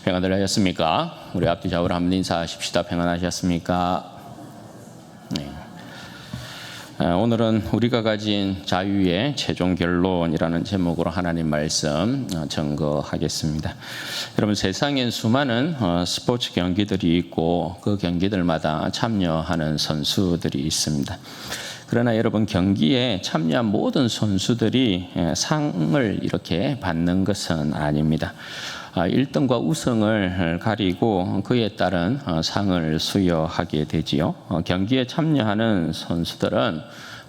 평안들 하셨습니까? 우리 앞뒤 좌우로 한번 인사하십시다. 평안하셨습니까? 네. 오늘은 우리가 가진 자유의 최종 결론이라는 제목으로 하나님 말씀 증거하겠습니다. 여러분, 세상엔 수많은 스포츠 경기들이 있고 그 경기들마다 참여하는 선수들이 있습니다. 그러나 여러분, 경기에 참여한 모든 선수들이 상을 이렇게 받는 것은 아닙니다. 1등과 우승을 가리고 그에 따른 상을 수여하게 되지요. 경기에 참여하는 선수들은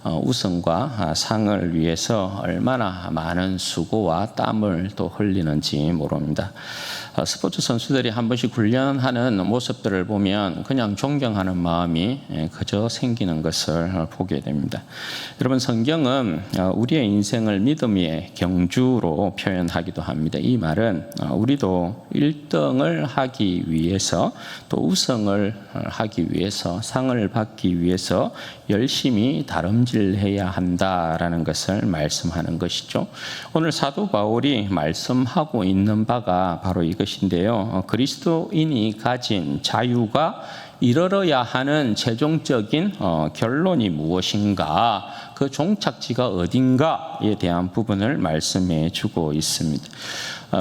우승과 상을 위해서 얼마나 많은 수고와 땀을 또 흘리는지 모릅니다. 스포츠 선수들이 한 번씩 훈련하는 모습들을 보면 그냥 존경하는 마음이 그저 생기는 것을 보게 됩니다. 여러분, 성경은 우리의 인생을 믿음의 경주로 표현하기도 합니다. 이 말은 우리도 1등을 하기 위해서 또 우승을 하기 위해서 상을 받기 위해서 열심히 다름질해야 한다라는 것을 말씀하는 것이죠. 오늘 사도 바울이 말씀하고 있는 바가 바로 이것인데요. 그리스도인이 가진 자유가 이르러야 하는 최종적인 결론이 무엇인가, 그 종착지가 어딘가에 대한 부분을 말씀해 주고 있습니다.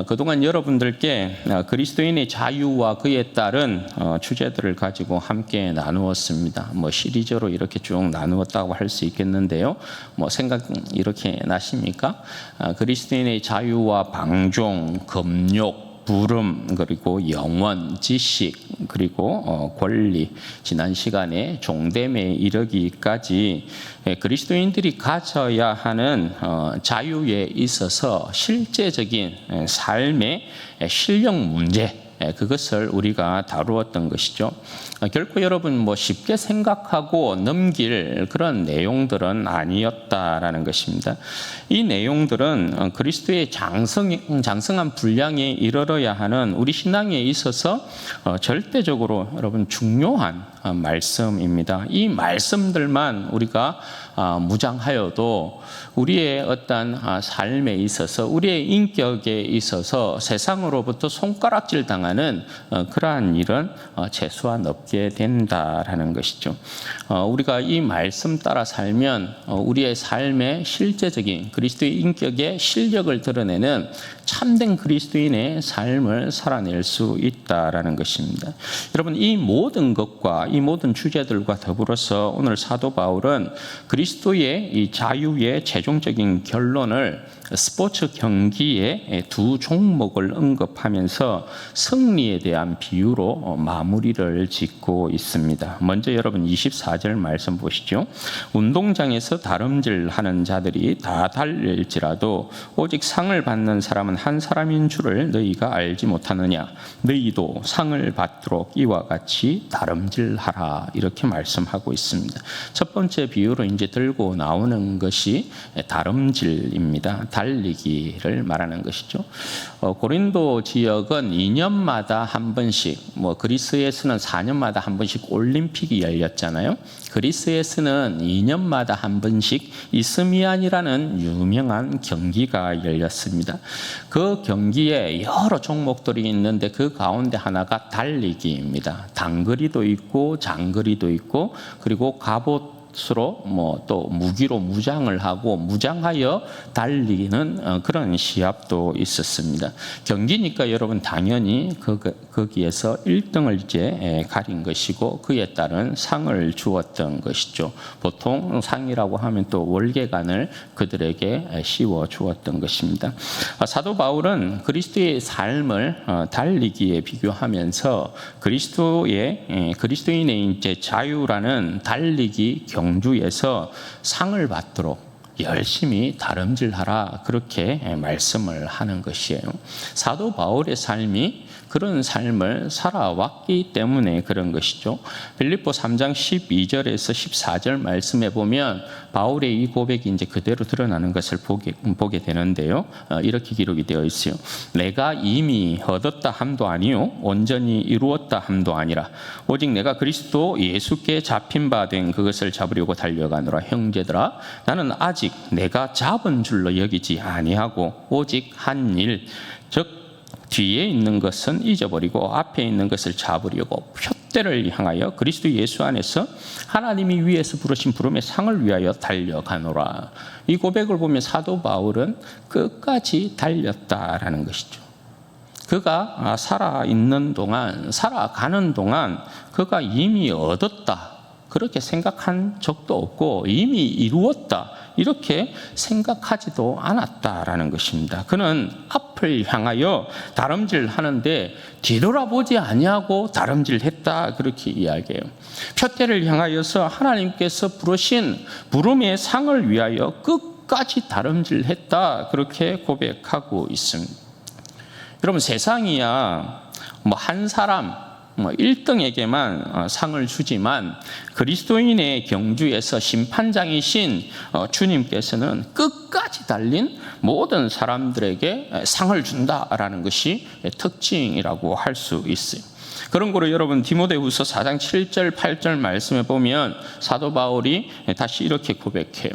그동안 여러분들께 그리스도인의 자유와 그에 따른 주제들을 가지고 함께 나누었습니다. 시리즈로 이렇게 쭉 나누었다고 할 수 있겠는데요. 생각 이렇게 나십니까? 그리스도인의 자유와 방종, 금욕, 부름, 그리고 영원, 지식, 그리고 권리, 지난 시간에 종됨에 이르기까지 그리스도인들이 가져야 하는 자유에 있어서 실제적인 삶의 실력 문제, 그것을 우리가 다루었던 것이죠. 결코 여러분 쉽게 생각하고 넘길 그런 내용들은 아니었다라는 것입니다. 이 내용들은 그리스도의 장성한 분량에 이르러야 하는 우리 신앙에 있어서 절대적으로 여러분 중요한 말씀입니다. 이 말씀들만 우리가 무장하여도 우리의 어떤 삶에 있어서, 우리의 인격에 있어서 세상으로부터 손가락질 당하는 그러한 일은 최소한 없게 된다라는 것이죠. 우리가 이 말씀 따라 살면 우리의 삶의 실제적인 그리스도의 인격의 실력을 드러내는 참된 그리스도인의 삶을 살아낼 수 있다라는 것입니다. 여러분, 이 모든 것과 이 모든 주제들과 더불어서 오늘 사도 바울은 그리스도의 이 자유의 최종적인 결론을 스포츠 경기의 두 종목을 언급하면서 승리에 대한 비유로 마무리를 짓고 있습니다. 먼저 여러분 24절 말씀 보시죠. 운동장에서 다름질하는 자들이 다 달릴지라도 오직 상을 받는 사람은 한 사람인 줄을 너희가 알지 못하느냐. 너희도 상을 받도록 이와 같이 다름질하라. 이렇게 말씀하고 있습니다. 첫 번째 비유로 이제 들고 나오는 것이 다름질입니다. 달리기를 말하는 것이죠. 고린도 지역은 2년마다 한 번씩, 그리스에서는 4년마다 한 번씩 올림픽이 열렸잖아요. 그리스에서는 2년마다 한 번씩 이스미안이라는 유명한 경기가 열렸습니다. 그 경기에 여러 종목들이 있는데 그 가운데 하나가 달리기입니다. 단거리도 있고 장거리도 있고, 그리고 갑옷 으로 또 무기로 무장을 하고 무장하여 달리는 그런 시합도 있었습니다. 경기니까 여러분 당연히 거기에서 1등을 이제 가린 것이고 그에 따른 상을 주었던 것이죠. 보통 상이라고 하면 또 월계관을 그들에게 씌워 주었던 것입니다. 사도 바울은 그리스도의 삶을 달리기에 비교하면서 그리스도인의 이제 자유라는 달리기 경주에서 상을 받도록 열심히 다름질하라, 그렇게 말씀을 하는 것이에요. 사도 바울의 삶이 그런 삶을 살아왔기 때문에 그런 것이죠. 빌립보 3장 12절에서 14절 말씀에 보면 바울의 이 고백이 이제 그대로 드러나는 것을 보게 되는데요. 이렇게 기록이 되어 있어요. 내가 이미 얻었다 함도 아니요 온전히 이루었다 함도 아니라 오직 내가 그리스도 예수께 잡힌 바 된 그것을 잡으려고 달려가노라. 형제들아, 나는 아직 내가 잡은 줄로 여기지 아니하고 오직 한 일, 즉 뒤에 있는 것은 잊어버리고 앞에 있는 것을 잡으려고 표대를 향하여 그리스도 예수 안에서 하나님이 위에서 부르신 부름의 상을 위하여 달려가노라. 이 고백을 보면 사도 바울은 끝까지 달렸다라는 것이죠. 그가 살아있는 동안, 살아가는 동안 그가 이미 얻었다, 그렇게 생각한 적도 없고 이미 이루었다, 이렇게 생각하지도 않았다라는 것입니다. 그는 앞을 향하여 다름질하는데 뒤돌아보지 아니하고 다름질했다, 그렇게 이야기해요. 표대를 향하여서 하나님께서 부르신 부름의 상을 위하여 끝까지 다름질했다, 그렇게 고백하고 있습니다. 여러분, 세상이야 한 사람 1등에게만 상을 주지만 그리스도인의 경주에서 심판장이신 주님께서는 끝까지 달린 모든 사람들에게 상을 준다라는 것이 특징이라고 할 수 있어요. 그런 거로 여러분, 디모데후서 4장 7절 8절 말씀에 보면 사도 바울이 다시 이렇게 고백해요.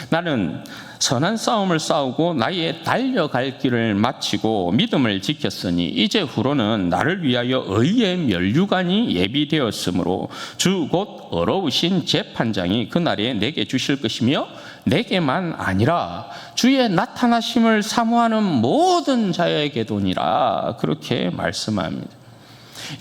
나는 선한 싸움을 싸우고 나의 달려갈 길을 마치고 믿음을 지켰으니 이제 후로는 나를 위하여 의의 면류관이 예비되었으므로 주 곧 어려우신 재판장이 그날에 내게 주실 것이며 내게만 아니라 주의 나타나심을 사모하는 모든 자에게도니라, 그렇게 말씀합니다.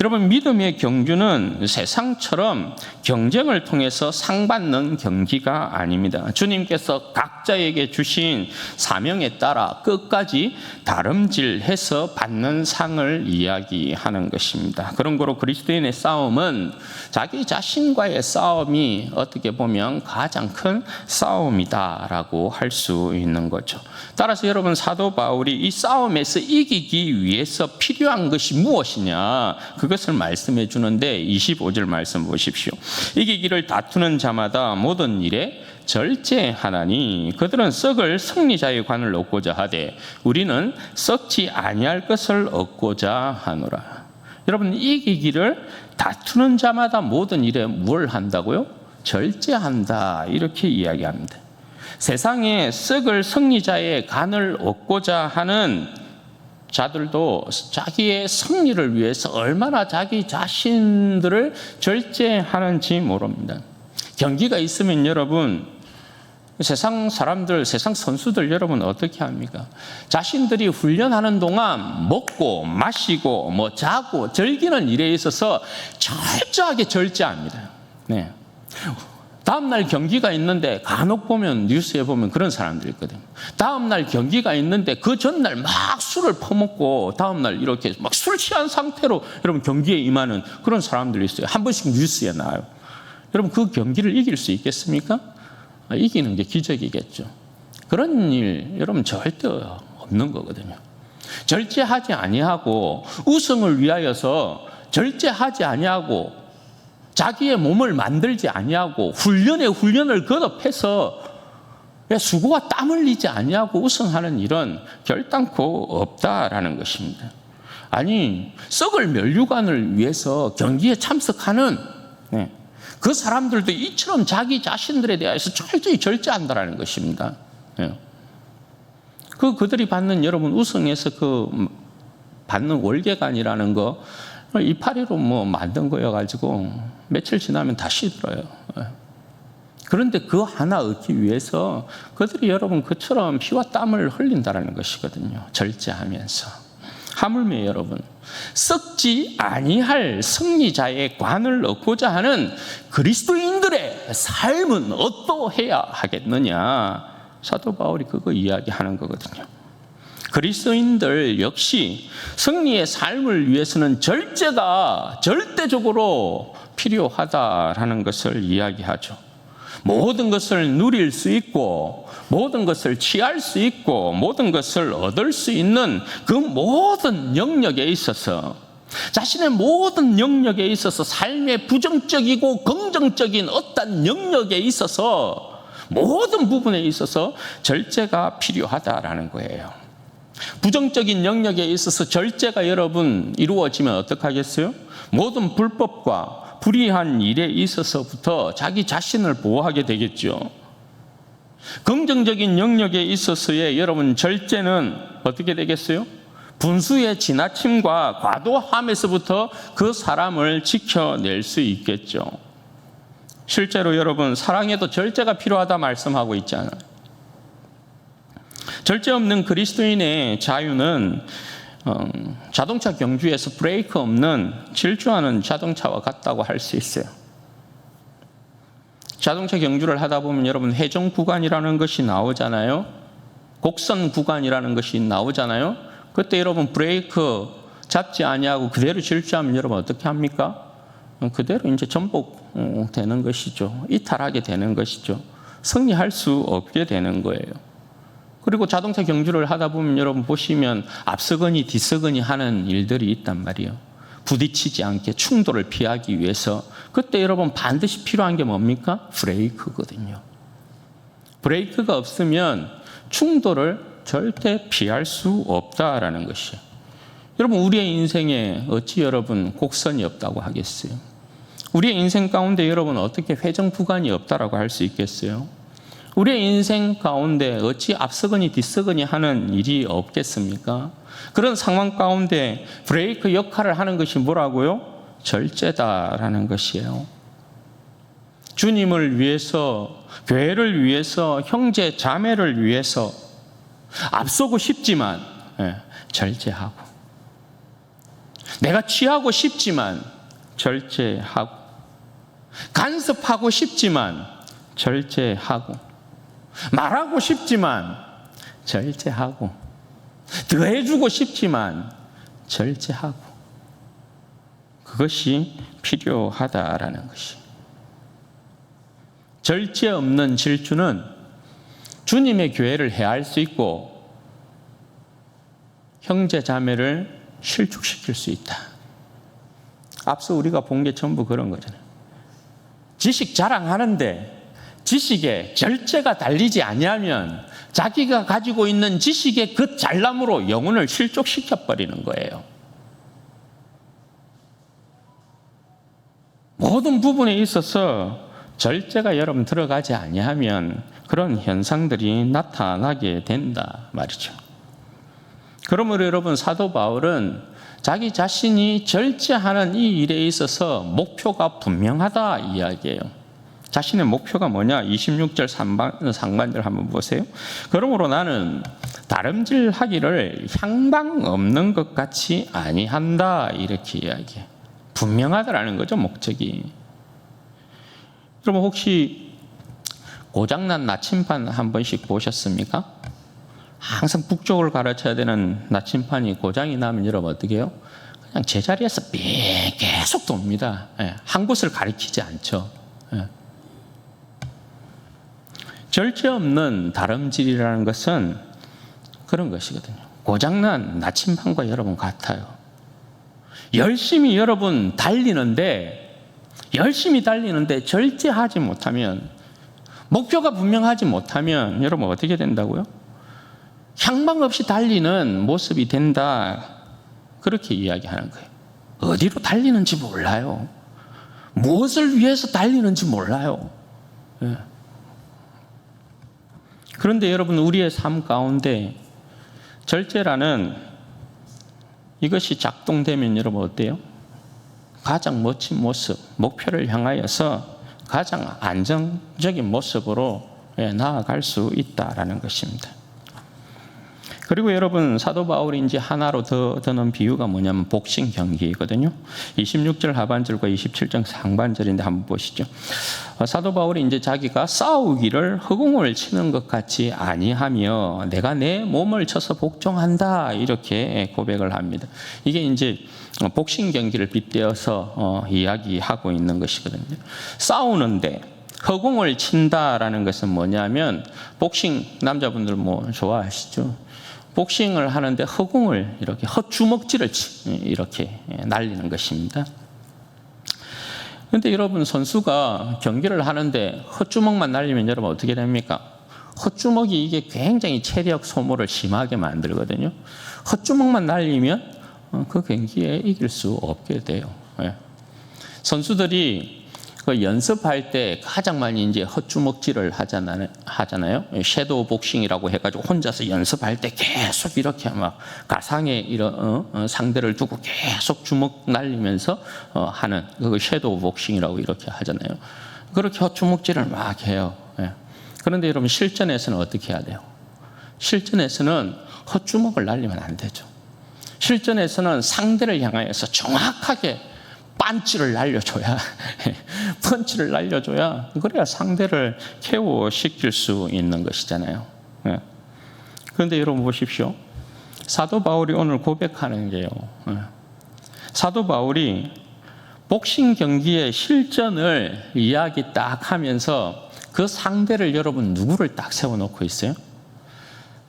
여러분, 믿음의 경주는 세상처럼 경쟁을 통해서 상 받는 경기가 아닙니다. 주님께서 각자에게 주신 사명에 따라 끝까지 다름질해서 받는 상을 이야기하는 것입니다. 그런 거로 그리스도인의 싸움은 자기 자신과의 싸움이 어떻게 보면 가장 큰 싸움이다라고 할 수 있는 거죠. 따라서 여러분, 사도 바울이 이 싸움에서 이기기 위해서 필요한 것이 무엇이냐, 그것을 말씀해 주는데 25절 말씀 보십시오. 이기기를 다투는 자마다 모든 일에 절제하나니 그들은 썩을 승리자의 관을 얻고자 하되 우리는 썩지 아니할 것을 얻고자 하노라. 여러분, 이기기를 다투는 자마다 모든 일에 뭘 한다고요? 절제한다, 이렇게 이야기합니다. 세상에 썩을 승리자의 관을 얻고자 하는 자들도 자기의 승리를 위해서 얼마나 자기 자신들을 절제하는지 모릅니다. 경기가 있으면 여러분, 세상 사람들, 세상 선수들 여러분 어떻게 합니까? 자신들이 훈련하는 동안 먹고 마시고 자고 즐기는 일에 있어서 철저하게 절제합니다. 네. 다음날 경기가 있는데 간혹 보면 뉴스에 보면 그런 사람들이 있거든요. 다음날 경기가 있는데 그 전날 막 술을 퍼먹고 다음날 이렇게 막 술 취한 상태로 여러분 경기에 임하는 그런 사람들이 있어요. 한 번씩 뉴스에 나와요. 여러분, 그 경기를 이길 수 있겠습니까? 이기는 게 기적이겠죠. 그런 일 여러분 절대 없는 거거든요. 절제하지 아니하고 우승을 위하여서 절제하지 아니하고 자기의 몸을 만들지 아니하고 훈련에 훈련을 거듭해서 수고와 땀 흘리지 아니하고 우승하는 일은 결단코 없다라는 것입니다. 아니, 썩을 면류관을 위해서 경기에 참석하는 그 사람들도 이처럼 자기 자신들에 대해서 철저히 절제한다라는 것입니다. 그들이 받는 여러분 우승에서 받는 월계관이라는 거 이파리로 만든 거여가지고 며칠 지나면 다 시들어요. 그런데 그 하나 얻기 위해서 그들이 여러분 그처럼 피와 땀을 흘린다는 것이거든요. 절제하면서. 하물며 여러분, 썩지 아니할 승리자의 관을 얻고자 하는 그리스도인들의 삶은 어떠해야 하겠느냐, 사도 바울이 그거 이야기하는 거거든요. 그리스도인들 역시 승리의 삶을 위해서는 절제가 절대적으로 필요하다라는 것을 이야기하죠. 모든 것을 누릴 수 있고 모든 것을 취할 수 있고 모든 것을 얻을 수 있는 그 모든 영역에 있어서, 자신의 모든 영역에 있어서, 삶의 부정적이고 긍정적인 어떤 영역에 있어서 모든 부분에 있어서 절제가 필요하다라는 거예요. 부정적인 영역에 있어서 절제가 여러분 이루어지면 어떡하겠어요? 모든 불법과 불의한 일에 있어서부터 자기 자신을 보호하게 되겠죠. 긍정적인 영역에 있어서의 여러분 절제는 어떻게 되겠어요? 분수의 지나침과 과도함에서부터 그 사람을 지켜낼 수 있겠죠. 실제로 여러분, 사랑에도 절제가 필요하다 말씀하고 있잖아요. 절제 없는 그리스도인의 자유는 자동차 경주에서 브레이크 없는 질주하는 자동차와 같다고 할 수 있어요. 자동차 경주를 하다 보면 여러분, 회전 구간이라는 것이 나오잖아요. 곡선 구간이라는 것이 나오잖아요. 그때 여러분, 브레이크 잡지 아니하고 그대로 질주하면 여러분 어떻게 합니까? 그대로 이제 전복되는 것이죠. 이탈하게 되는 것이죠. 승리할 수 없게 되는 거예요. 그리고 자동차 경주를 하다 보면 여러분 보시면 앞서거니 뒤서거니 하는 일들이 있단 말이에요. 부딪히지 않게 충돌을 피하기 위해서. 그때 여러분 반드시 필요한 게 뭡니까? 브레이크거든요. 브레이크가 없으면 충돌을 절대 피할 수 없다라는 것이에요. 여러분, 우리의 인생에 어찌 여러분 곡선이 없다고 하겠어요? 우리의 인생 가운데 여러분 어떻게 회전 구간이 없다라고 할 수 있겠어요? 우리의 인생 가운데 어찌 앞서거니 뒤서거니 하는 일이 없겠습니까? 그런 상황 가운데 브레이크 역할을 하는 것이 뭐라고요? 절제다라는 것이에요. 주님을 위해서, 교회를 위해서, 형제 자매를 위해서 앞서고 싶지만 절제하고, 내가 취하고 싶지만 절제하고, 간섭하고 싶지만 절제하고, 말하고 싶지만 절제하고, 더해주고 싶지만 절제하고, 그것이 필요하다라는 것이. 절제 없는 질주는 주님의 교회를 해할 수 있고 형제 자매를 실축시킬 수 있다. 앞서 우리가 본 게 전부 그런 거잖아요. 지식 자랑하는데 지식에 절제가 달리지 아니하면 자기가 가지고 있는 지식의 그 잘남으로 영혼을 실족시켜버리는 거예요. 모든 부분에 있어서 절제가 여러분 들어가지 아니하면 그런 현상들이 나타나게 된다 말이죠. 그러므로 여러분, 사도 바울은 자기 자신이 절제하는 이 일에 있어서 목표가 분명하다 이야기예요. 자신의 목표가 뭐냐? 26절 상반절 한번 보세요. 그러므로 나는 다름질하기를 향방 없는 것 같이 아니한다, 이렇게 이야기해요. 분명하다라는 거죠, 목적이. 여러분, 혹시 고장난 나침반 한 번씩 보셨습니까? 항상 북쪽을 가르쳐야 되는 나침반이 고장이 나면 여러분 어떻게 해요? 그냥 제자리에서 계속 돕니다. 한 곳을 가리키지 않죠. 절제 없는 다름질이라는 것은 그런 것이거든요. 고장난 나침반과 여러분 같아요. 열심히 여러분 열심히 달리는데 절제하지 못하면, 목표가 분명하지 못하면 여러분 어떻게 된다고요? 향방 없이 달리는 모습이 된다, 그렇게 이야기하는 거예요. 어디로 달리는지 몰라요. 무엇을 위해서 달리는지 몰라요. 그런데 여러분, 우리의 삶 가운데 절제라는 이것이 작동되면 여러분 어때요? 가장 멋진 모습, 목표를 향하여서 가장 안정적인 모습으로 나아갈 수 있다라는 것입니다. 그리고 여러분, 사도 바울이 이제 하나로 더 드는 비유가 뭐냐면 복싱 경기거든요. 26절 하반절과 27절 상반절인데 한번 보시죠. 사도 바울이 이제 자기가 싸우기를 허공을 치는 것 같이 아니하며 내가 내 몸을 쳐서 복종한다, 이렇게 고백을 합니다. 이게 이제 복싱 경기를 빗대어서 이야기하고 있는 것이거든요. 싸우는데 허공을 친다라는 것은 뭐냐면, 복싱 남자분들 뭐 좋아하시죠? 복싱을 하는데 허공을 이렇게 헛주먹질을 이렇게 날리는 것입니다. 그런데 여러분, 선수가 경기를 하는데 헛주먹만 날리면 여러분 어떻게 됩니까? 헛주먹이 이게 굉장히 체력 소모를 심하게 만들거든요. 헛주먹만 날리면 그 경기에 이길 수 없게 돼요. 선수들이 그 연습할 때 가장 많이 이제 헛주먹질을 하잖아요. 섀도우 복싱이라고 해가지고 혼자서 연습할 때 계속 이렇게 막 가상의 이런 상대를 두고 계속 주먹 날리면서 하는 그 섀도우 복싱이라고 이렇게 하잖아요. 그렇게 헛주먹질을 막 해요. 예. 그런데 여러분 실전에서는 어떻게 해야 돼요? 실전에서는 헛주먹을 날리면 안 되죠. 실전에서는 상대를 향하여서 정확하게 펀치를 날려줘야 그래야 상대를 KO시킬 수 있는 것이잖아요. 예. 그런데 여러분 보십시오. 사도 바울이 오늘 고백하는 게요. 예. 사도 바울이 복싱 경기의 실전을 이야기 딱 하면서 그 상대를 여러분 누구를 딱 세워놓고 있어요?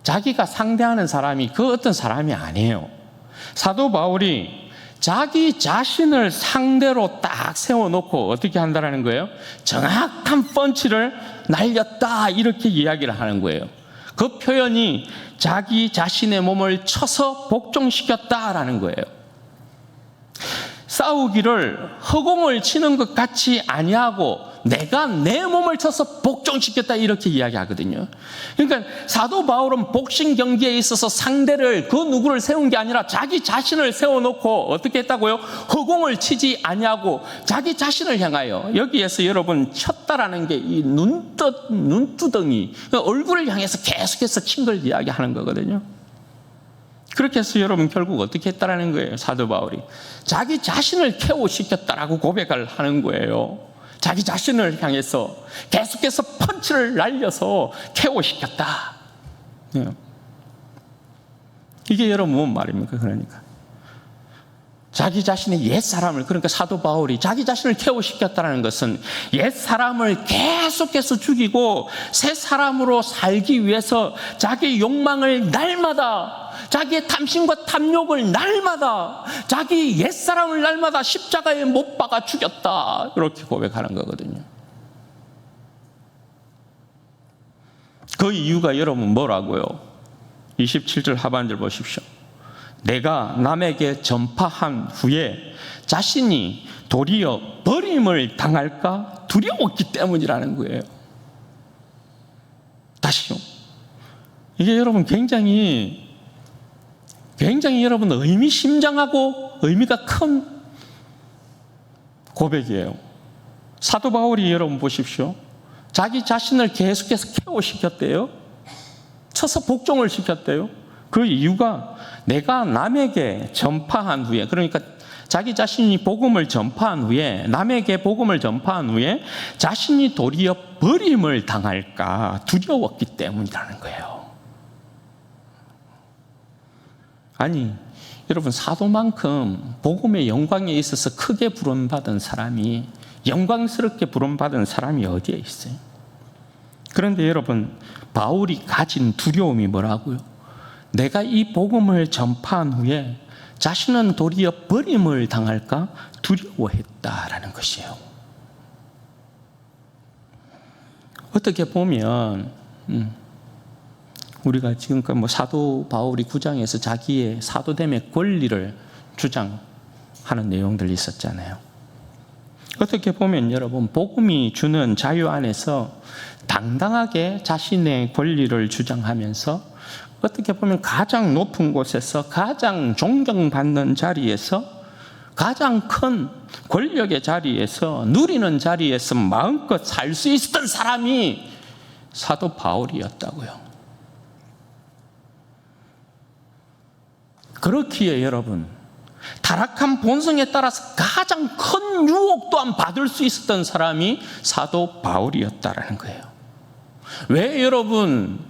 자기가 상대하는 사람이 그 어떤 사람이 아니에요. 사도 바울이 자기 자신을 상대로 딱 세워놓고 어떻게 한다는 거예요? 정확한 펀치를 날렸다 이렇게 이야기를 하는 거예요. 그 표현이 자기 자신의 몸을 쳐서 복종시켰다라는 거예요. 싸우기를 허공을 치는 것 같이 아니하고 내가 내 몸을 쳐서 복종시켰다 이렇게 이야기하거든요. 그러니까 사도 바울은 복싱 경기에 있어서 상대를 그 누구를 세운 게 아니라 자기 자신을 세워놓고 어떻게 했다고요? 허공을 치지 아니하고 자기 자신을 향하여, 여기에서 여러분 쳤다라는 게 이 눈두덩이 얼굴을 향해서 계속해서 친 걸 이야기하는 거거든요. 그렇게 해서 여러분 결국 어떻게 했다라는 거예요? 사도 바울이 자기 자신을 KO시켰다라고 고백을 하는 거예요. 자기 자신을 향해서 계속해서 펀치를 날려서 KO시켰다. 이게 여러분 뭔 말입니까? 그러니까 자기 자신의 옛사람을, 그러니까 사도 바울이 자기 자신을 KO시켰다는 것은 옛사람을 계속해서 죽이고 새 사람으로 살기 위해서 자기 욕망을 날마다, 자기의 탐심과 탐욕을 날마다, 자기 옛사람을 날마다 십자가에 못 박아 죽였다 이렇게 고백하는 거거든요. 그 이유가 여러분 뭐라고요? 27절 하반절 보십시오. 내가 남에게 전파한 후에 자신이 도리어 버림을 당할까 두려웠기 때문이라는 거예요. 다시요. 이게 여러분 굉장히 여러분 의미심장하고 의미가 큰 고백이에요. 사도 바울이 여러분 보십시오. 자기 자신을 계속해서 KO시켰대요. 쳐서 복종을 시켰대요. 그 이유가 내가 남에게 전파한 후에, 그러니까 자기 자신이 복음을 전파한 후에, 남에게 복음을 전파한 후에 자신이 도리어 버림을 당할까 두려웠기 때문이라는 거예요. 아니 여러분, 사도만큼 복음의 영광에 있어서 크게 부름받은 사람이, 영광스럽게 부름받은 사람이 어디에 있어요? 그런데 여러분, 바울이 가진 두려움이 뭐라고요? 내가 이 복음을 전파한 후에 자신은 도리어 버림을 당할까 두려워했다라는 것이에요. 어떻게 보면 우리가 지금까지 사도 바울이 9장에서 자기의 사도됨의 권리를 주장하는 내용들이 있었잖아요. 어떻게 보면 여러분, 복음이 주는 자유 안에서 당당하게 자신의 권리를 주장하면서 어떻게 보면 가장 높은 곳에서, 가장 존경받는 자리에서, 가장 큰 권력의 자리에서, 누리는 자리에서 마음껏 살 수 있었던 사람이 사도 바울이었다고요. 그렇기에 여러분, 타락한 본성에 따라서 가장 큰 유혹 또한 받을 수 있었던 사람이 사도 바울이었다라는 거예요. 왜 여러분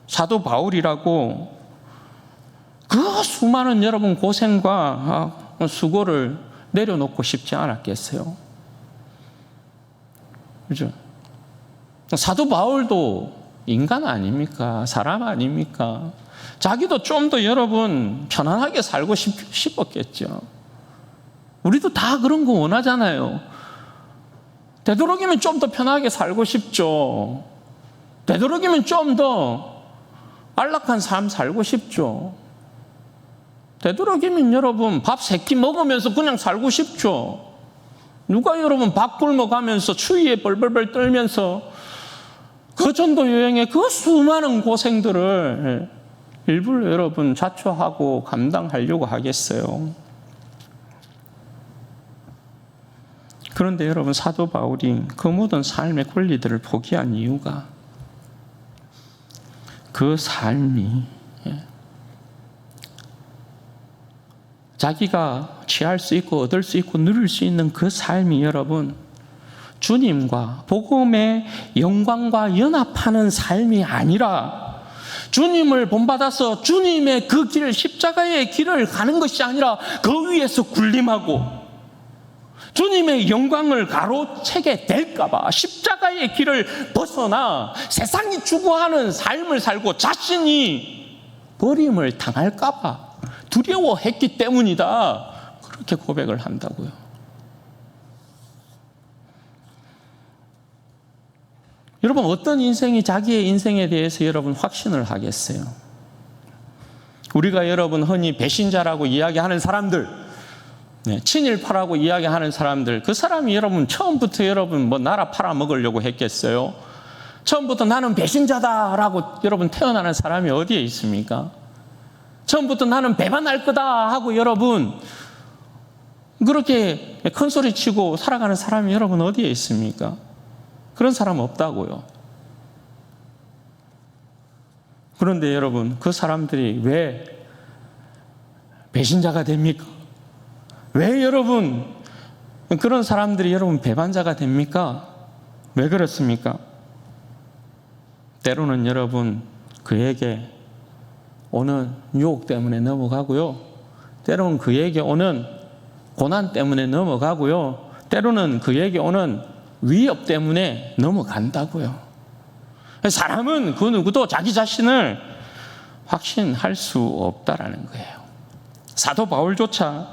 사도 바울이라고 그 수많은 여러분 고생과 수고를 내려놓고 싶지 않았겠어요? 그죠? 사도 바울도 인간 아닙니까? 사람 아닙니까? 자기도 좀 더 여러분 편안하게 살고 싶었겠죠. 우리도 다 그런 거 원하잖아요. 되도록이면 좀 더 편하게 살고 싶죠. 되도록이면 좀 더 안락한 삶 살고 싶죠. 되도록이면 여러분 밥 3끼 먹으면서 그냥 살고 싶죠. 누가 여러분 밥 굶어가면서 추위에 벌벌벌 떨면서 그 전도 여행의 그 수많은 고생들을 일부러 여러분 자초하고 감당하려고 하겠어요. 그런데 여러분 사도 바울이 그 모든 삶의 권리들을 포기한 이유가 그 삶이 자기가 취할 수 있고 얻을 수 있고 누릴 수 있는 그 삶이 여러분 주님과 복음의 영광과 연합하는 삶이 아니라 주님을 본받아서 주님의 그 길, 십자가의 길을 가는 것이 아니라 그 위에서 군림하고 주님의 영광을 가로채게 될까봐 십자가의 길을 벗어나 세상이 추구하는 삶을 살고 자신이 버림을 당할까봐 두려워했기 때문이다. 그렇게 고백을 한다고요. 여러분 어떤 인생이 자기의 인생에 대해서 여러분 확신을 하겠어요? 우리가 여러분 흔히 배신자라고 이야기하는 사람들, 친일파라고 이야기하는 사람들, 그 사람이 여러분 처음부터 여러분 뭐 나라 팔아먹으려고 했겠어요? 처음부터 나는 배신자다라고 여러분 태어나는 사람이 어디에 있습니까? 처음부터 나는 배반할 거다 하고 여러분 그렇게 큰 소리 치고 살아가는 사람이 여러분 어디에 있습니까? 그런 사람 없다고요. 그런데 여러분 그 사람들이 왜 배신자가 됩니까? 왜 여러분 그런 사람들이 여러분 배반자가 됩니까? 왜 그렇습니까? 때로는 여러분 그에게 오는 유혹 때문에 넘어가고요. 때로는 그에게 오는 고난 때문에 넘어가고요. 때로는 그에게 오는 위협 때문에 넘어간다고요. 사람은 그 누구도 자기 자신을 확신할 수 없다라는 거예요. 사도 바울조차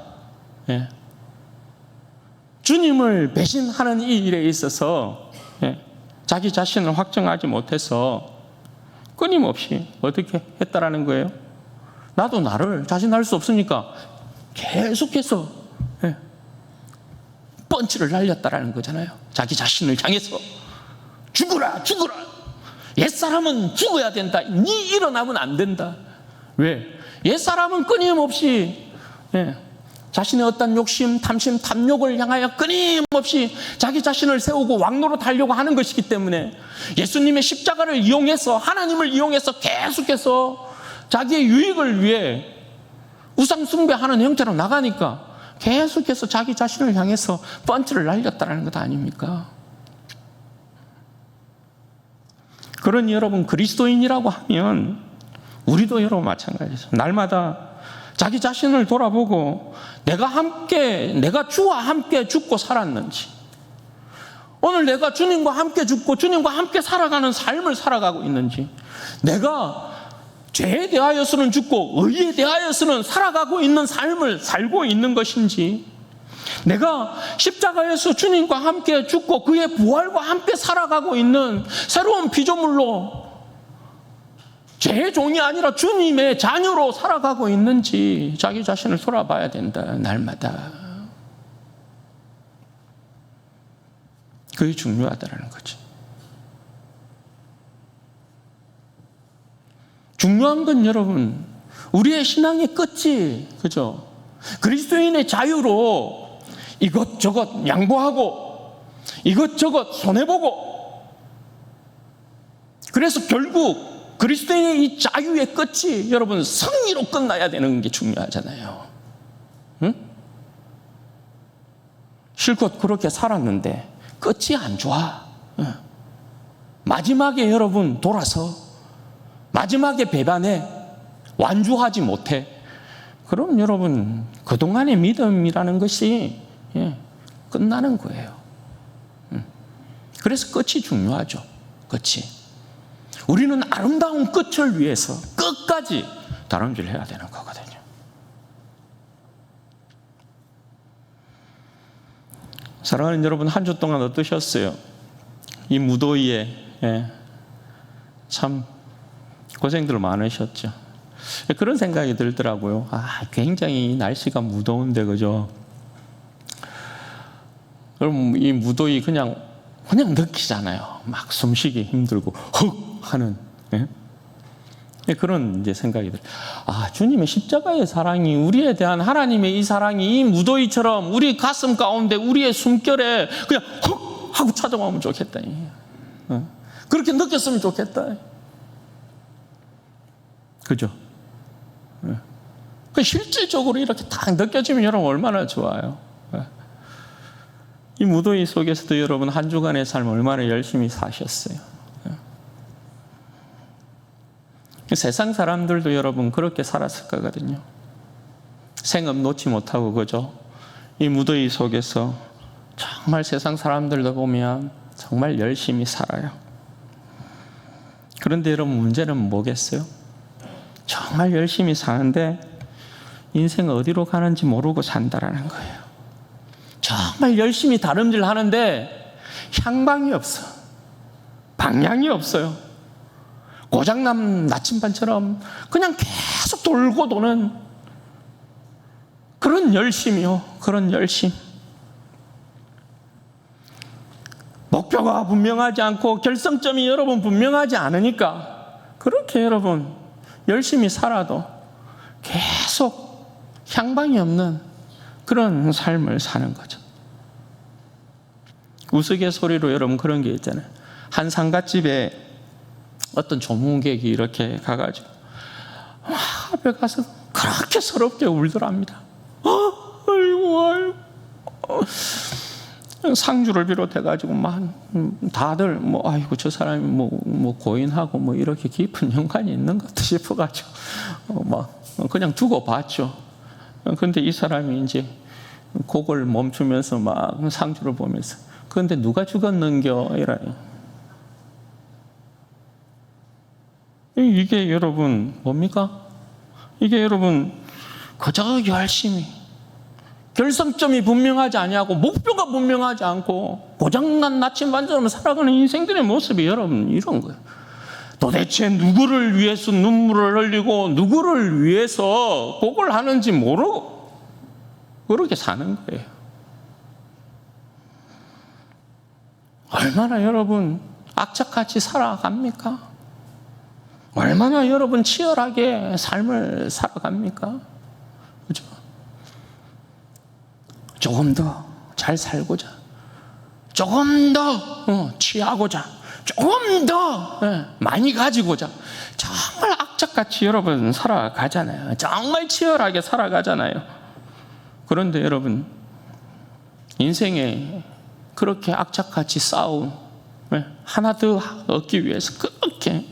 주님을 배신하는 이 일에 있어서 자기 자신을 확정하지 못해서 끊임없이 어떻게 했다라는 거예요? 나도 나를 자신할 수 없으니까 계속해서 펀치를 날렸다라는 거잖아요. 자기 자신을 향해서 죽어라 죽어라, 옛사람은 죽어야 된다, 네 일어나면 안 된다. 왜? 옛사람은 끊임없이 자신의 어떤 욕심, 탐심, 탐욕을 향하여 끊임없이 자기 자신을 세우고 왕노릇 하려고 하는 것이기 때문에 예수님의 십자가를 이용해서, 하나님을 이용해서 계속해서 자기의 유익을 위해 우상 숭배하는 형태로 나가니까 계속해서 자기 자신을 향해서 펀치를 날렸다는 것 아닙니까? 그런 여러분 그리스도인이라고 하면 우리도 여러분 마찬가지죠. 날마다 자기 자신을 돌아보고 내가 주와 함께 죽고 살았는지, 오늘 내가 주님과 함께 죽고 주님과 함께 살아가는 삶을 살아가고 있는지, 내가 죄에 대하여서는 죽고 의에 대하여서는 살아가고 있는 삶을 살고 있는 것인지, 내가 십자가에서 주님과 함께 죽고 그의 부활과 함께 살아가고 있는 새로운 피조물로 죄의 종이 아니라 주님의 자녀로 살아가고 있는지 자기 자신을 돌아봐야 된다. 날마다. 그게 중요하다는 거죠. 중요한 건 여러분, 우리의 신앙의 끝이, 그죠? 그리스도인의 자유로 이것저것 양보하고 이것저것 손해보고, 그래서 결국 그리스도인의 이 자유의 끝이 여러분 승리로 끝나야 되는 게 중요하잖아요. 응? 실컷 그렇게 살았는데 끝이 안 좋아. 마지막에 여러분 돌아서 마지막에 배반해 완주하지 못해. 그럼 여러분 그동안의 믿음이라는 것이 끝나는 거예요. 그래서 끝이 중요하죠. 끝이. 우리는 아름다운 끝을 위해서 끝까지 다름질해야 되는 거거든요. 사랑하는 여러분, 한 주 동안 어떠셨어요? 이 무더위에 참 고생들 많으셨죠. 그런 생각이 들더라고요. 굉장히 날씨가 무더운데, 그죠? 여러분, 이 무더위 그냥 느끼잖아요. 막 숨쉬기 힘들고 헉 하는, 예? 그런 이제 생각이 들어요. 아, 주님의 십자가의 사랑이, 우리에 대한 하나님의 이 사랑이 이 무더위처럼 우리 가슴 가운데, 우리의 숨결에 그냥 헉 하고 찾아오면 좋겠다. 그렇게 느꼈으면 좋겠다. 그죠? 실질적으로 이렇게 딱 느껴지면 여러분 얼마나 좋아요. 이 무더위 속에서도 여러분 한 주간의 삶 얼마나 열심히 사셨어요. 세상 사람들도 여러분 그렇게 살았을 거거든요. 생업 놓지 못하고, 그죠? 이 무더위 속에서 정말 세상 사람들도 보면 정말 열심히 살아요. 그런데 여러분, 문제는 뭐겠어요? 정말 열심히 사는데 인생 어디로 가는지 모르고 산다라는 거예요. 정말 열심히 다름질 하는데 향방이 없어. 방향이 없어요. 고장난 나침반처럼 그냥 계속 돌고 도는 그런 열심이요. 그런 열심. 목표가 분명하지 않고 결성점이 여러분 분명하지 않으니까 그렇게 여러분 열심히 살아도 계속 향방이 없는 그런 삶을 사는 거죠. 우스갯소리로 여러분 그런 게 있잖아요. 한 상갓집에 어떤 조문객이 이렇게 가가지고 앞에 가서 그렇게 서럽게 울더랍니다. 아이고. 상주를 비롯해가지고 막 다들 아이고 저 사람이 고인하고 이렇게 깊은 연관이 있는 것 같아 싶어가지고 막 그냥 두고 봤죠. 근데 이 사람이 이제 곡을 멈추면서 막 상주를 보면서 그런데 누가 죽었는겨 이래요. 이게 여러분 뭡니까? 이게 여러분 그저 열심히 결성점이 분명하지 아니하고 목표가 분명하지 않고 고장난 나침반처럼 살아가는 인생들의 모습이 여러분 이런 거예요. 도대체 누구를 위해서 눈물을 흘리고 누구를 위해서 곡을 하는지 모르고 그렇게 사는 거예요. 얼마나 여러분 악착같이 살아갑니까? 얼마나 여러분 치열하게 삶을 살아갑니까? 그죠? 조금 더 잘 살고자, 조금 더 취하고자, 조금 더 많이 가지고자 정말 악착같이 여러분 살아가잖아요. 정말 치열하게 살아가잖아요. 그런데 여러분 인생에 그렇게 악착같이 싸운 하나 더 얻기 위해서 그렇게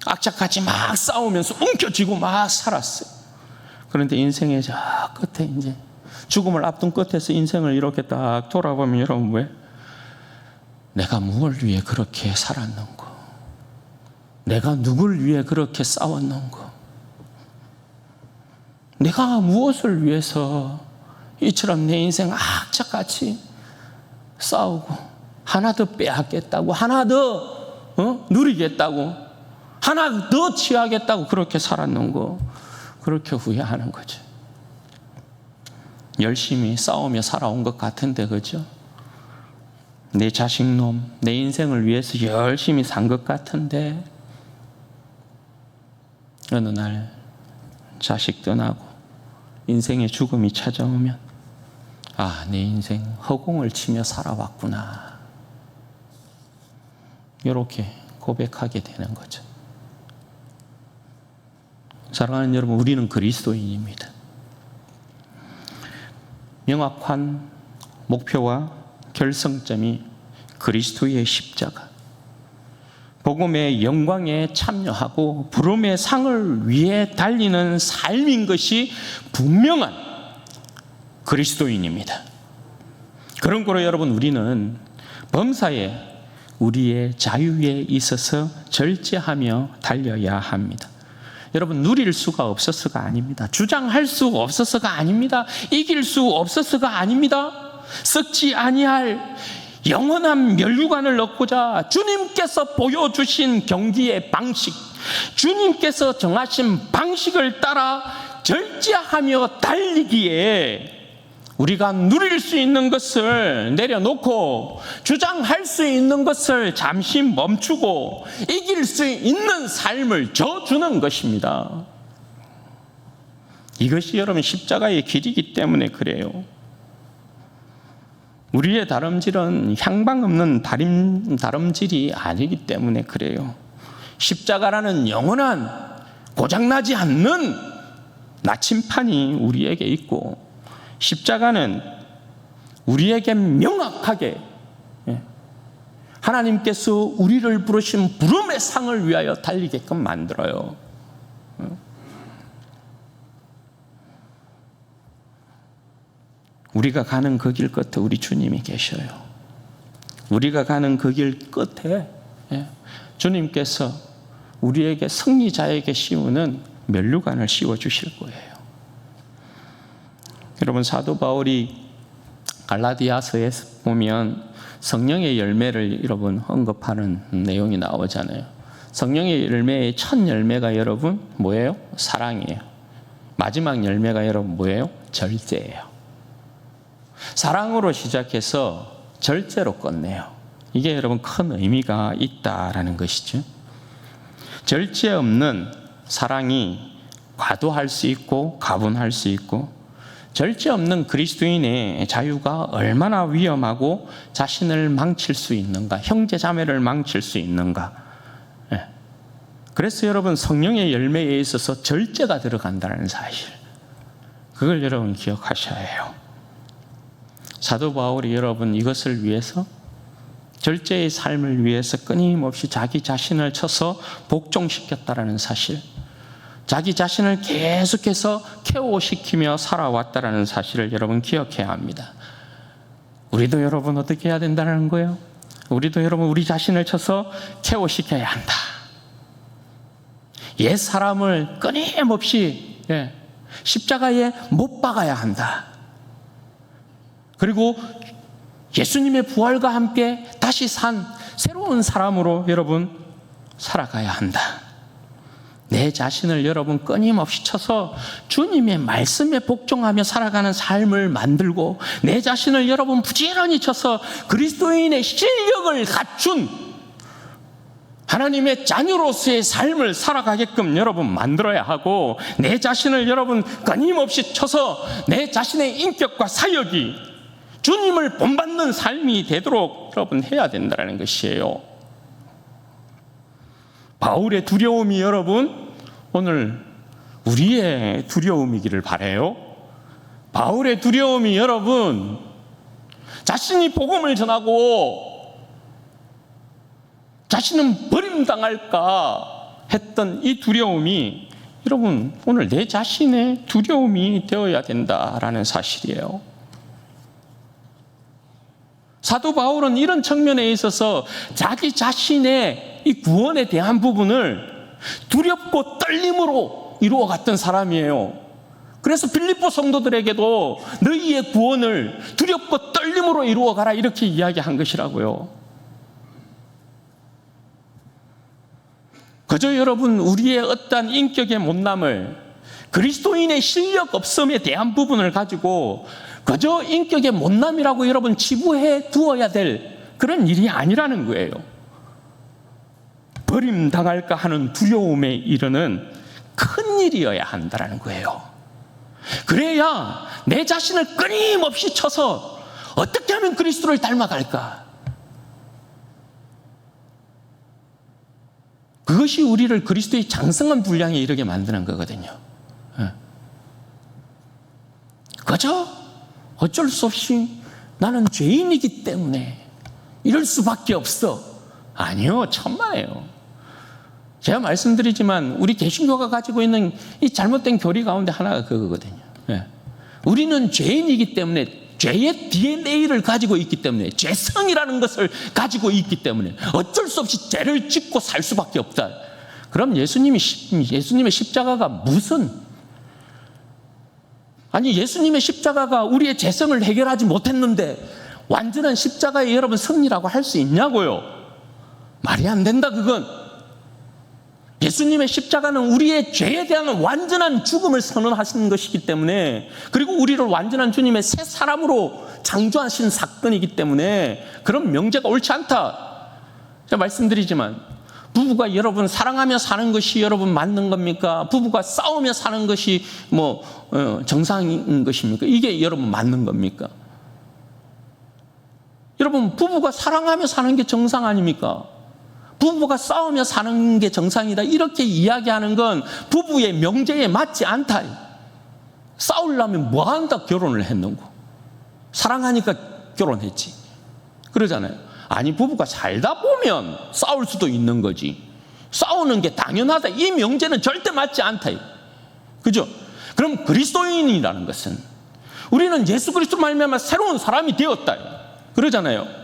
악착같이 막 싸우면서 움켜쥐고 막 살았어요. 그런데 인생의 저 끝에 이제 죽음을 앞둔 끝에서 인생을 이렇게 딱 돌아보면 여러분 왜? 내가 무엇을 위해 그렇게 살았는고? 내가 누굴 위해 그렇게 싸웠는고? 내가 무엇을 위해서 이처럼 내 인생 악착같이 싸우고 하나 더 빼앗겠다고 하나 더 누리겠다고 하나 더 취하겠다고 그렇게 살았는고? 그렇게 후회하는 거죠. 열심히 싸우며 살아온 것 같은데 그죠? 내 자식놈, 내 인생을 위해서 열심히 산 것 같은데 어느 날 자식 떠나고 인생의 죽음이 찾아오면 아, 내 인생 허공을 치며 살아왔구나. 이렇게 고백하게 되는 거죠. 사랑하는 여러분, 우리는 그리스도인입니다. 명확한 목표와 결성점이 그리스도의 십자가, 복음의 영광에 참여하고 부름의 상을 위해 달리는 삶인 것이 분명한 그리스도인입니다. 그런 거로 여러분 우리는 범사에 우리의 자유에 있어서 절제하며 달려야 합니다. 여러분 누릴 수가 없어서가 아닙니다. 주장할 수 없어서가 아닙니다. 이길 수 없어서가 아닙니다. 썩지 아니할 영원한 멸류관을 얻고자 주님께서 보여주신 경기의 방식, 주님께서 정하신 방식을 따라 절제하며 달리기에 우리가 누릴 수 있는 것을 내려놓고 주장할 수 있는 것을 잠시 멈추고 이길 수 있는 삶을 줘주는 것입니다. 이것이 여러분 십자가의 길이기 때문에 그래요. 우리의 다름질은 향방 없는 다름질이 아니기 때문에 그래요. 십자가라는 영원한 고장나지 않는 나침판이 우리에게 있고, 십자가는 우리에게 명확하게 하나님께서 우리를 부르신 부름의 상을 위하여 달리게끔 만들어요. 우리가 가는 그 길 끝에 우리 주님이 계셔요. 우리가 가는 그 길 끝에 주님께서 우리에게 승리자에게 씌우는 면류관을 씌워주실 거예요. 여러분, 사도 바울이 갈라디아서에 보면 성령의 열매를 여러분 언급하는 내용이 나오잖아요. 성령의 열매의 첫 열매가 여러분 뭐예요? 사랑이에요. 마지막 열매가 여러분 뭐예요? 절제예요. 사랑으로 시작해서 절제로 끝내요. 이게 여러분 큰 의미가 있다라는 것이죠. 절제 없는 사랑이 과도할 수 있고 가분할 수 있고, 절제 없는 그리스도인의 자유가 얼마나 위험하고 자신을 망칠 수 있는가, 형제 자매를 망칠 수 있는가. 그래서 여러분 성령의 열매에 있어서 절제가 들어간다는 사실, 그걸 여러분 기억하셔야 해요. 사도 바울이 여러분 이것을 위해서, 절제의 삶을 위해서 끊임없이 자기 자신을 쳐서 복종시켰다라는 사실, 자기 자신을 계속해서 케어시키며 살아왔다라는 사실을 여러분 기억해야 합니다. 우리도 여러분 어떻게 해야 된다는 거예요? 우리도 여러분 우리 자신을 쳐서 케어시켜야 한다. 옛 사람을 끊임없이 십자가에 못 박아야 한다. 그리고 예수님의 부활과 함께 다시 산 새로운 사람으로 여러분 살아가야 한다. 내 자신을 여러분 끊임없이 쳐서 주님의 말씀에 복종하며 살아가는 삶을 만들고, 내 자신을 여러분 부지런히 쳐서 그리스도인의 실력을 갖춘 하나님의 자녀로서의 삶을 살아가게끔 여러분 만들어야 하고, 내 자신을 여러분 끊임없이 쳐서 내 자신의 인격과 사역이 주님을 본받는 삶이 되도록 여러분 해야 된다는 것이에요. 바울의 두려움이 여러분 오늘 우리의 두려움이기를 바라요. 바울의 두려움이 여러분 자신이 복음을 전하고 자신은 버림당할까 했던 이 두려움이 여러분 오늘 내 자신의 두려움이 되어야 된다라는 사실이에요. 사도 바울은 이런 측면에 있어서 자기 자신의 이 구원에 대한 부분을 두렵고 떨림으로 이루어갔던 사람이에요. 그래서 빌립보 성도들에게도 너희의 구원을 두렵고 떨림으로 이루어가라 이렇게 이야기한 것이라고요. 그저 여러분 우리의 어떠한 인격의 못남을, 그리스도인의 실력 없음에 대한 부분을 가지고 그저 인격의 못남이라고 여러분 치부해 두어야 될 그런 일이 아니라는 거예요. 버림당할까 하는 두려움에 이르는 큰 일이어야 한다는 거예요. 그래야 내 자신을 끊임없이 쳐서 어떻게 하면 그리스도를 닮아갈까? 그것이 우리를 그리스도의 장성한 분량에 이르게 만드는 거거든요. 그저 어쩔 수 없이 나는 죄인이기 때문에 이럴 수밖에 없어. 아니요, 천만에요. 제가 말씀드리지만 우리 개신교가 가지고 있는 이 잘못된 교리 가운데 하나가 그거거든요. 우리는 죄인이기 때문에, 죄의 DNA를 가지고 있기 때문에, 죄성이라는 것을 가지고 있기 때문에 어쩔 수 없이 죄를 짓고 살 수밖에 없다. 그럼 예수님의 십자가가 무슨, 아니 예수님의 십자가가 우리의 죄성을 해결하지 못했는데 완전한 십자가의 여러분 승리라고 할 수 있냐고요? 말이 안 된다 그건. 예수님의 십자가는 우리의 죄에 대한 완전한 죽음을 선언하시는 것이기 때문에, 그리고 우리를 완전한 주님의 새 사람으로 창조하신 사건이기 때문에 그런 명제가 옳지 않다. 제가 말씀드리지만, 부부가 여러분 사랑하며 사는 것이 여러분 맞는 겁니까? 부부가 싸우며 사는 것이 정상인 것입니까? 이게 여러분 맞는 겁니까? 여러분, 부부가 사랑하며 사는 게 정상 아닙니까? 부부가 싸우며 사는 게 정상이다, 이렇게 이야기하는 건 부부의 명제에 맞지 않다. 싸우려면 뭐 한다 결혼을 했는고? 사랑하니까 결혼했지. 그러잖아요. 아니, 부부가 살다 보면 싸울 수도 있는 거지. 싸우는 게 당연하다, 이 명제는 절대 맞지 않다. 그죠? 그럼 그리스도인이라는 것은, 우리는 예수 그리스도로 말미암아 새로운 사람이 되었다, 그러잖아요.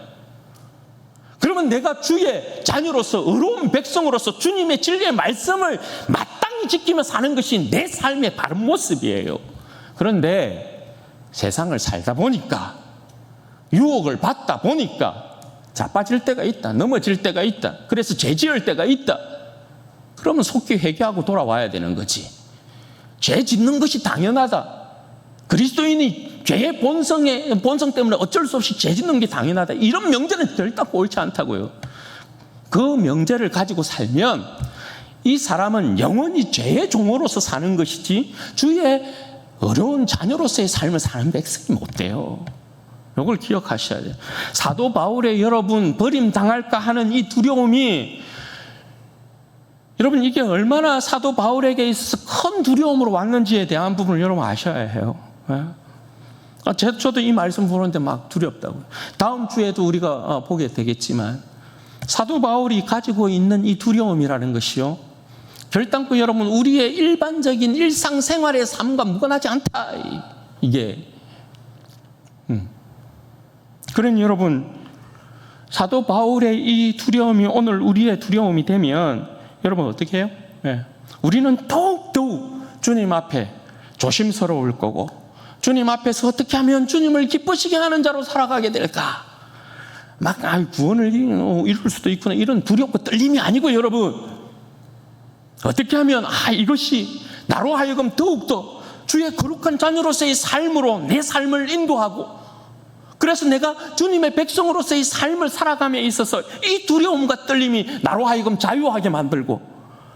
그러면 내가 주의 자녀로서, 의로운 백성으로서 주님의 진리의 말씀을 마땅히 지키며 사는 것이 내 삶의 바른 모습이에요. 그런데 세상을 살다 보니까, 유혹을 받다 보니까 자빠질 때가 있다, 넘어질 때가 있다, 그래서 죄 지을 때가 있다. 그러면 속히 회개하고 돌아와야 되는 거지. 죄 짓는 것이 당연하다, 그리스도인이 죄의 본성 때문에 어쩔 수 없이 죄 짓는 게 당연하다, 이런 명제는 결단코 옳지 않다고요. 그 명제를 가지고 살면 이 사람은 영원히 죄의 종으로서 사는 것이지 주의 어려운 자녀로서의 삶을 사는 백성이 못 돼요. 이걸 기억하셔야 돼요. 사도 바울의 여러분 버림당할까 하는 이 두려움이, 여러분 이게 얼마나 사도 바울에게 있어서 큰 두려움으로 왔는지에 대한 부분을 여러분 아셔야 해요. 저도 이 말씀 보는데 막 두렵다고요. 다음 주에도 우리가 보게 되겠지만, 사도 바울이 가지고 있는 이 두려움이라는 것이요, 결단코 여러분 우리의 일반적인 일상생활의 삶과 무관하지 않다, 이게. 그러니 여러분, 사도 바울의 이 두려움이 오늘 우리의 두려움이 되면 여러분 어떻게 해요? 우리는 더욱더욱 주님 앞에 조심스러울 거고, 주님 앞에서 어떻게 하면 주님을 기쁘시게 하는 자로 살아가게 될까? 막 구원을 이룰 수도 있구나, 이런 두렵고 떨림이 아니고, 여러분 어떻게 하면 이것이 나로 하여금 더욱더 주의 거룩한 자녀로서의 삶으로 내 삶을 인도하고, 그래서 내가 주님의 백성으로서의 삶을 살아감에 있어서 이 두려움과 떨림이 나로 하여금 자유하게 만들고,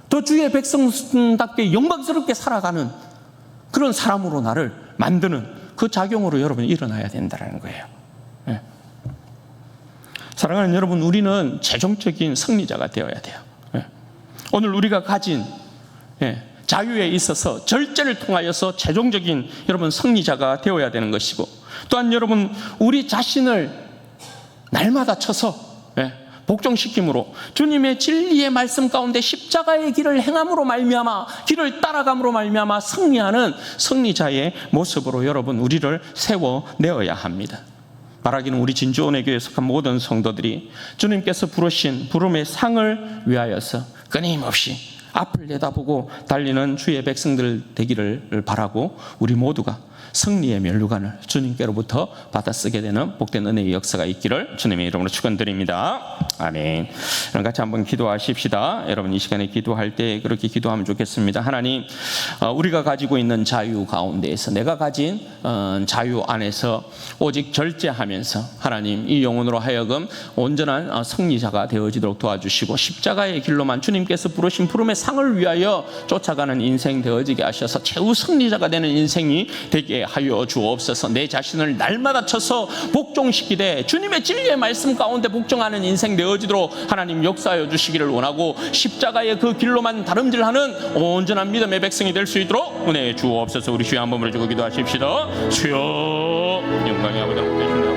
더 주의 백성답게 영광스럽게 살아가는 그런 사람으로 나를 만드는 그 작용으로 여러분이 일어나야 된다는 거예요. 사랑하는 여러분, 우리는 최종적인 승리자가 되어야 돼요. 오늘 우리가 가진 자유에 있어서 절제를 통하여서 최종적인 여러분 승리자가 되어야 되는 것이고, 또한 여러분 우리 자신을 날마다 쳐서 복종시킴으로 주님의 진리의 말씀 가운데 십자가의 길을 행함으로 말미암아, 길을 따라감으로 말미암아 승리하는 승리자의 모습으로 여러분 우리를 세워내어야 합니다. 말하기는 우리 진주원의 교회에 속한 모든 성도들이 주님께서 부르신 부름의 상을 위하여서 끊임없이 앞을 내다보고 달리는 주의 백성들 되기를 바라고, 우리 모두가 승리의 면류관을 주님께로부터 받아 쓰게 되는 복된 은혜의 역사가 있기를 주님의 이름으로 축원드립니다. 아멘. 그럼 같이 한번 기도하십시다. 여러분 이 시간에 기도할 때 그렇게 기도하면 좋겠습니다. 하나님, 우리가 가지고 있는 자유 가운데에서, 내가 가진 자유 안에서 오직 절제하면서 하나님 이 영혼으로 하여금 온전한 승리자가 되어지도록 도와주시고, 십자가의 길로만 주님께서 부르신 부름의 상을 위하여 쫓아가는 인생 되어지게 하셔서 최후 승리자가 되는 인생이 되게 하여 주옵소서. 내 자신을 날마다 쳐서 복종시키되 주님의 진리의 말씀 가운데 복종하는 인생 되어지도록 하나님 역사하여 주시기를 원하고, 십자가의 그 길로만 다름질하는 온전한 믿음의 백성이 될 수 있도록 은혜해 주옵소서. 우리 주여 한번 부르시고 기도하십시다. 주여, 영광의 아버지